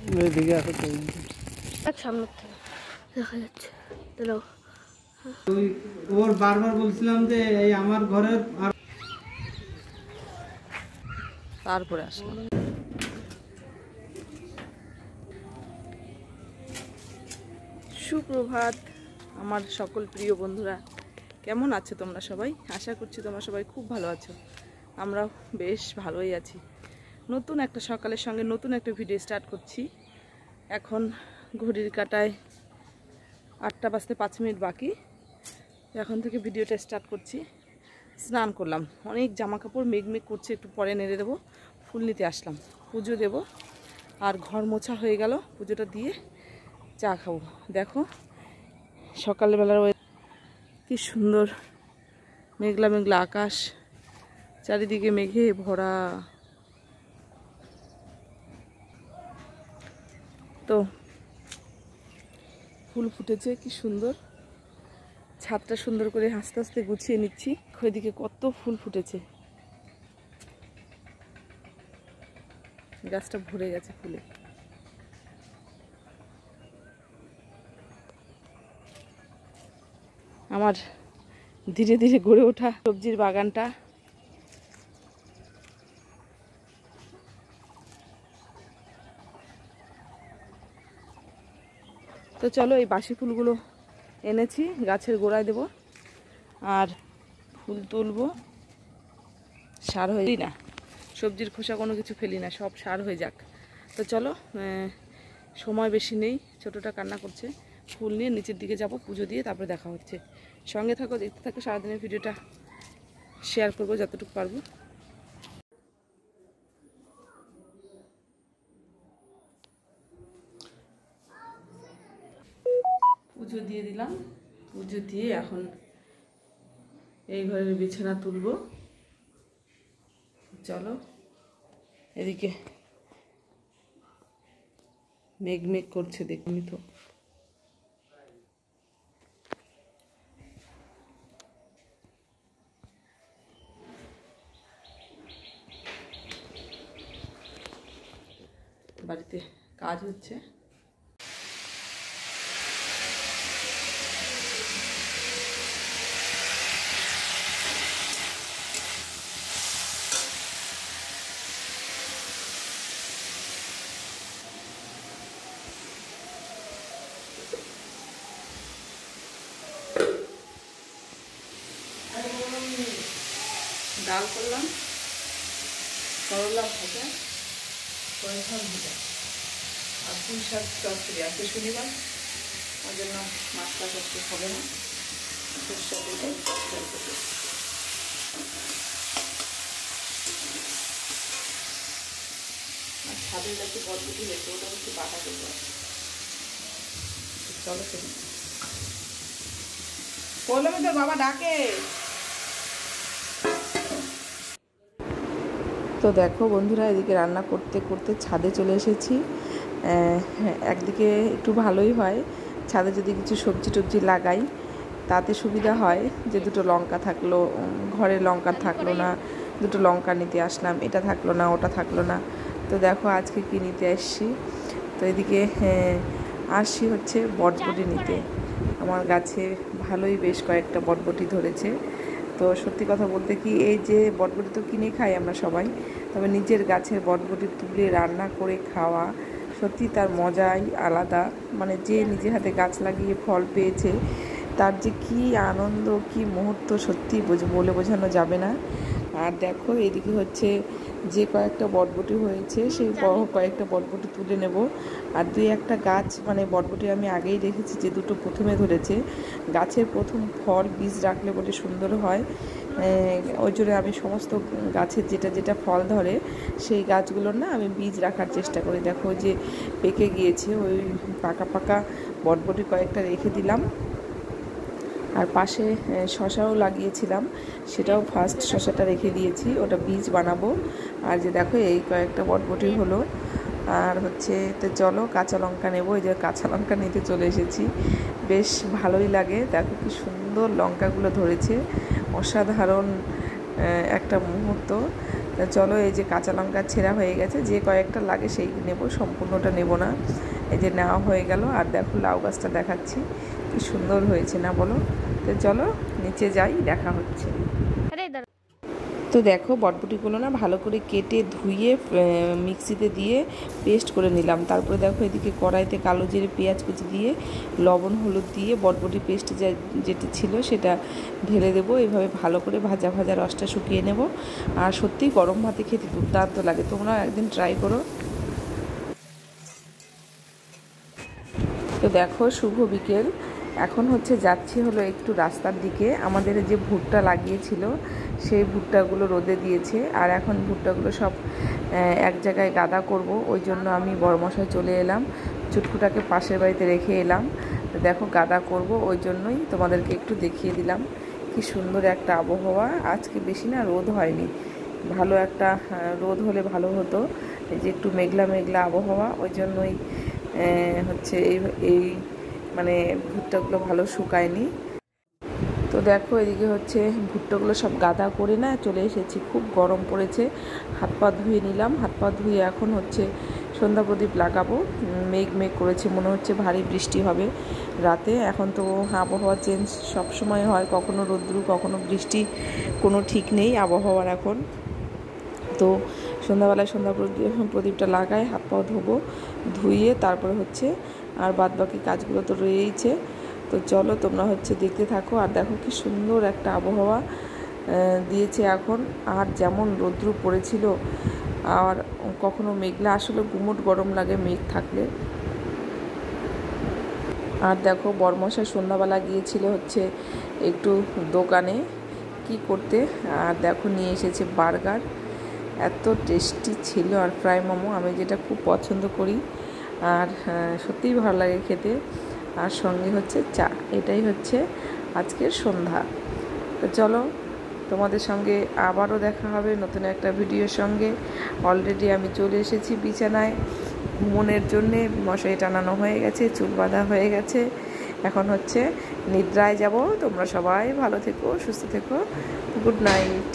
এদিকে আসো তো, এক সামনে থেকে দেখা যাচ্ছে। দাঁড়াও, ওই ওর বারবার বলছিলাম যে এই আমার ঘরের আর তারপরে আসলাম। সুপ্রভাত আমার সকল প্রিয় বন্ধুরা, কেমন আছো তোমরা সবাই? আশা করছি তোমরা সবাই খুব ভালো আছো। আমরাও বেশ ভালোই আছি। নতুন একটা সকালের সঙ্গে নতুন একটা ভিডিও স্টার্ট করছি। এখন ঘড়ির কাঁটায় 8টা বাজতে 5 মিনিট বাকি। এখন থেকে ভিডিওটা স্টার্ট করছি। স্নান করলাম, অনেক জামা কাপড় মেঘমেঘ করছে, একটু পরে নেড়ে দেবো। ফুল নিতে আসলাম, পুজো দেব, আর ঘর মোছা হয়ে গেল। পুজোটা দিয়ে চা খাবো। দেখো সকালবেলার কি সুন্দর মেঘলা মেঘলা আকাশ, চারিদিকে মেঘে ভরা। তো ফুল ফুটেছে কি সুন্দর, ছাদটা সুন্দর করে আস্তে আস্তে গুছিয়ে নিচ্ছি। ওইদিকে কত ফুল ফুটেছে, গাছটা ভরে গেছে ফুলে। আমার ধীরে ধীরে গড়ে ওঠা সবজির বাগানটা। তো চলো, এই বাসি ফুলগুলো এনেছি, গাছের গোড়ায় দেব, আর ফুল তুলবো। সার হয়ে না, সবজির খোসা কোনো কিছু ফেলি না, সব সার হয়ে যাক। তো চলো, সময় বেশি নেই, ছোটোটা কান্না করছে। ফুল নিয়ে নিচের দিকে যাব, পুজো দিয়ে তারপরে দেখা হচ্ছে। সঙ্গে থাকো, দেখতে থাকো, সারাদিনের ভিডিওটা শেয়ার করবো যতটুকু পারবো। পুজো দিয়ে দিলাম, পুজো দিয়ে এখন এই ঘরের বিছানা তুলবো। চলো, এদিকে মেঘ মেঘ করছে, দেখুন তো। বাড়িতে কাজ হচ্ছে। ডাল করলাম, করলা ভাজা, কয়েকজন ভাজা, আর পুঁই শাক চচ্চড়ি। আজকে শনিবার, ওই জন্য মাছটা করতে হবে না, সরষে দিয়ে চলতে। আর ছাদের কাছে বরবটি হয়েছে, ওটা হচ্ছে বাটা করবো। চলো সেদিন বললাম তোর বাবা ডাকে। তো দেখো বন্ধুরা, এদিকে রান্না করতে করতে ছাদে চলে এসেছি। একদিকে একটু ভালোই হয়, ছাদে যদি কিছু সবজি টবজি লাগাই তাতে সুবিধা হয়, যে দুটো লঙ্কা থাকলো, ঘরে লঙ্কা থাকলো না, দুটো লঙ্কা নিতে আসলাম, এটা থাকলো না, ওটা থাকলো না। তো দেখো আজকে কি নিতে আসছি। তো এদিকে আসছি হচ্ছে বটবটি নিতে। আমার গাছে ভালোই বেশ কয়েকটা বটবটি ধরেছে। তো সত্যি কথা বলতে কি, এই যে বটবটি তো কিনে খাই আমরা সবাই, তবে নিজের গাছের বটবটি তুলে রান্না করে খাওয়া সত্যি তার মজাই আলাদা। মানে যে নিজের হাতে গাছ লাগিয়ে ফল পেয়েছে, তার যে কি আনন্দ, কি মুহূর্ত, সত্যি বলে বোঝানো যাবে না। আর দেখো এদিকে হচ্ছে যে কয়েকটা বটবটি হয়েছে, সেই কয়েকটা বটবটি তুলে নেব। আর দুই একটা গাছ, মানে বটবটি আমি আগেই দেখেছি যে দুটো প্রথমে ধরেছে। গাছের প্রথম ফল বীজ রাখলে বলে সুন্দর হয়, ওই জন্য আমি সমস্ত গাছের যেটা যেটা ফল ধরে সেই গাছগুলোর না আমি বীজ রাখার চেষ্টা করি। দেখো যে পেকে গিয়েছে, ওই পাকা পাকা বটবটি কয়েকটা রেখে দিলাম। আর পাশে শশাও লাগিয়েছিলাম, সেটাও ফার্স্ট শশাটা রেখে দিয়েছি, ওটা বীজ বানাবো। আর যে দেখো এই কয়েকটা বটবটি হলো। আর হচ্ছে তো চলো কাঁচা লঙ্কা নেবো, এই যে কাঁচা লঙ্কা নিতে চলে এসেছি। বেশ ভালোই লাগে, দেখো কি সুন্দর লঙ্কাগুলো ধরেছে, অসাধারণ একটা মুহূর্ত। তা চলো, এই যে কাঁচা লঙ্কা ছেঁড়া হয়ে গেছে, যে কয়েকটা লাগে সেই নেব, সম্পূর্ণটা নেব না। এই যে নেওয়া হয়ে গেল। আর দেখো লাউ গাছটা দেখাচ্ছি, কি সুন্দর হয়েছে না বলো। তো চলো নিচে যাই, দেখা হচ্ছে। তো দেখো বটবটিগুলো না ভালো করে কেটে ধুয়ে মিক্সিতে দিয়ে পেস্ট করে নিলাম। তারপরে দেখো এদিকে কড়াইতে কালো জিরে পেঁয়াজ কুচি দিয়ে লবণ হলুদ দিয়ে বটবটি পেস্ট যেটা ছিল সেটা ঢেলে দেবো। এইভাবে ভালো করে ভাজা ভাজা রসটা শুকিয়ে নেব। আর সত্যিই গরম ভাতে খেতে দুর্দান্ত লাগে, তোমরা একদিন ট্রাই করো। তো দেখো শুভ বিকেল, এখন হচ্ছে যাচ্ছি হলো একটু রাস্তার দিকে। আমাদের যে ভুট্টা লাগিয়েছিল সেই ভুট্টাগুলো রোদে দিয়েছে, আর এখন ভুট্টাগুলো সব এক জায়গায় গাদা করব। ওই জন্য আমি বড়মশাই চলে এলাম, চুটকুটাকে পাশের বাড়িতে রেখে এলাম। দেখো গাদা করব, ওই জন্যই তোমাদেরকে একটু দেখিয়ে দিলাম। কি সুন্দর একটা আবহাওয়া, আজকে বেশি না রোদ হয়নি, ভালো একটা রোদ হলে ভালো হতো। এই যে একটু মেঘলা মেঘলা আবহাওয়া, ওই জন্যই হচ্ছে এই মানে ভুট্টাগুলো ভালো শুকায়নি। তো দেখো এদিকে হচ্ছে ভুট্টাগুলো সব গাদা করে না চলে এসেছি। খুব গরম পড়েছে, হাত পা ধুয়ে নিলাম। হাত পা ধুয়ে এখন হচ্ছে সন্ধ্যা প্রদীপ লাগাবো। মেঘ মেঘ করেছে, মনে হচ্ছে ভারী বৃষ্টি হবে রাতে। এখন তো আবহাওয়া চেঞ্জ সব সময় হয়, কখনো রোদ্রু কখনো বৃষ্টি, কোনো ঠিক নেই আবহাওয়ার এখন। তো সন্ধ্যাবেলায় প্রদীপটা লাগাই, হাত পাও ধোবো, ধুয়ে তারপরে হচ্ছে আর বাদবাকি কাজগুলো তো রয়েইছে। তো চলো তোমরা হচ্ছে দেখতে থাকো। আর দেখো কি সুন্দর একটা আবহাওয়া দিয়েছে এখন। আর যেমন রৌদ্র পড়েছিল, আর কখনো মেঘলা, আসলে গুমোট গরম লাগে মেঘ থাকলে। আর দেখো বরমশাই সন্ধ্যাবেলা গিয়েছিল হচ্ছে একটু দোকানে কি করতে, আর দেখো নিয়ে এসেছে বার্গার, এত টেস্টি ছিল। আর ফ্রাই মোমো, আমি যেটা খুব পছন্দ করি আর সত্যিই ভালো লাগে খেতে। আর সঙ্গে হচ্ছে চা। এটাই হচ্ছে আজকের সন্ধ্যা। তো চলো তোমাদের সঙ্গে আবারও দেখা হবে নতুন একটা ভিডিওর সঙ্গে। অলরেডি আমি চলে এসেছি বিছানায় ঘুমোনোর জন্যে, মশারি টানানো হয়ে গেছে, চুল বাঁধা হয়ে গেছে, এখন হচ্ছে নিদ্রায় যাব। তোমরা সবাই ভালো থেকো, সুস্থ থেকো, গুড নাইট।